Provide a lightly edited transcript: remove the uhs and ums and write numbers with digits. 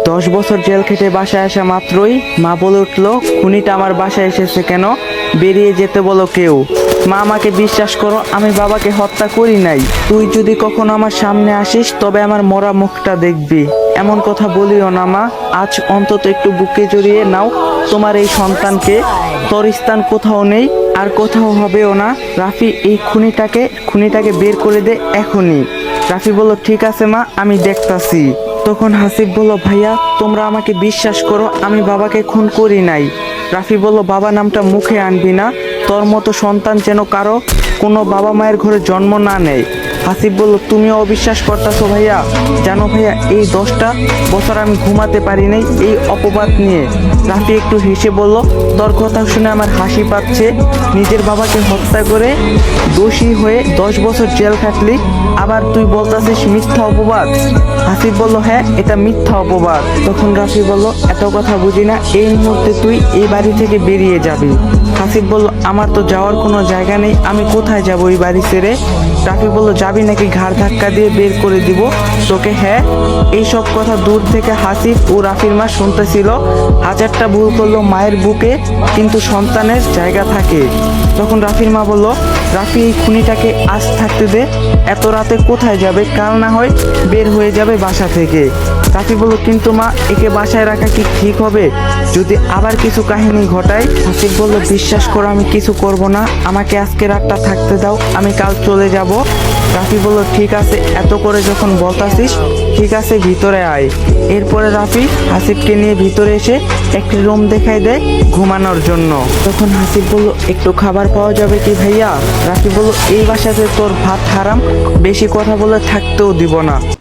10 বছর জেল খেটে বাসায় আসা মাত্রই মা বলে উঠলো, খুনিটা আমার বাসায় এসেছে কেন? বেরিয়ে যেতে বলো কেউ। মা, আমাকে বিশ্বাস করো, আমি বাবাকে হত্যা করি নাই। তুই যদি কখনো আমার সামনে আসিস তবে আমার মরা মুখটা দেখবি। এমন কথা বলিও না মা, আজ অন্তত একটু বুকে জড়িয়ে নাও তোমার এই সন্তানকে। তোর স্থান কোথাও নেই, আর কোথাও হবেও না। রাফি, এই খুনিটাকে বের করে দে এখনই। রাফি বলল, ঠিক আছে মা, আমি দেখতাছি। তখন হাসিব বলল, ভাইয়া তোমরা আমাকে বিশ্বাস করো, আমি বাবাকে খুন করি নাই। রাফি বলল, বাবা নামটা মুখে আনবি না, তোর মতো সন্তান যেন কারো কোনো বাবা মায়ের ঘরে জন্ম না নেয়। হাসিব বলল, তুমিও অবিশ্বাস করতেছো ভাইয়া? জানো ভাইয়া, এই 10টা বছর আমি ঘুমাতে পারি নাই এই অপবাদ নিয়ে। রাফি একটু হেসে বলল, তোর কথা শুনে আমার হাসি পাচ্ছে। নিজের বাবাকে হত্যা করে দোষী হয়ে 10 বছর জেল খাটলি, আবার তুই বলতাছিস মিথ্যা অপবাদ? হাসিব বলল, হ্যাঁ, এটা মিথ্যা অপবাদ। তখন রাফি বলল, এত কথা বুঝি না, এই মুহূর্তে তুই এই বাড়ি থেকে বেরিয়ে যাবি। হাসিব বলল, আমার তো যাওয়ার কোনো জায়গা নেই, আমি কোথায় যাব এই বাড়ি ছেড়ে? রাফি বলল, যাবি নাকি ঘাড় ধাক্কা দিয়ে বের করে দিব তোকে? হ্যাঁ। এইসব কথা দূর থেকে হাসিব ও রাফির মা শুনতেছিল। হাজারটা ভুল করলো মায়ের বুকে, কিন্তু সন্তানের জায়গা থাকে। তখন রাফির মা বলল, রাফি, এই খুনিটাকে আজ থাকতে দে, এত রাতে কোথায় যাবে? কাল না হয় বের হয়ে যাবে বাসা থেকে। রাফি বলল, কিন্তু মা, একে বাসায় রাখা কি ঠিক হবে? যদি আবার কিছু কাহিনী ঘটায়? হাসিব বলল, বিশ্বাস করো, আমি কিছু করব না, আমাকে আজকে রাতটা থাকতে দাও, আমি কাল চলে যাব। রাফি বলল, ঠিক আছে, এত করে যখন বলতাছিস, ঠিক আছে, ভিতরে আয়। এরপরে রাফি হাসিবকে নিয়ে ভিতরে এসে একটি রুম দেখাই দেয় ঘুমানোর জন্য। তখন হাসিব বলল, একটু খাবার পাওয়া যাবে কি ভাইয়া? রাফি বলল, এই বাসাতে তোর ভাত হারাম, বেশি কথা বলে থাকতেও দিব না।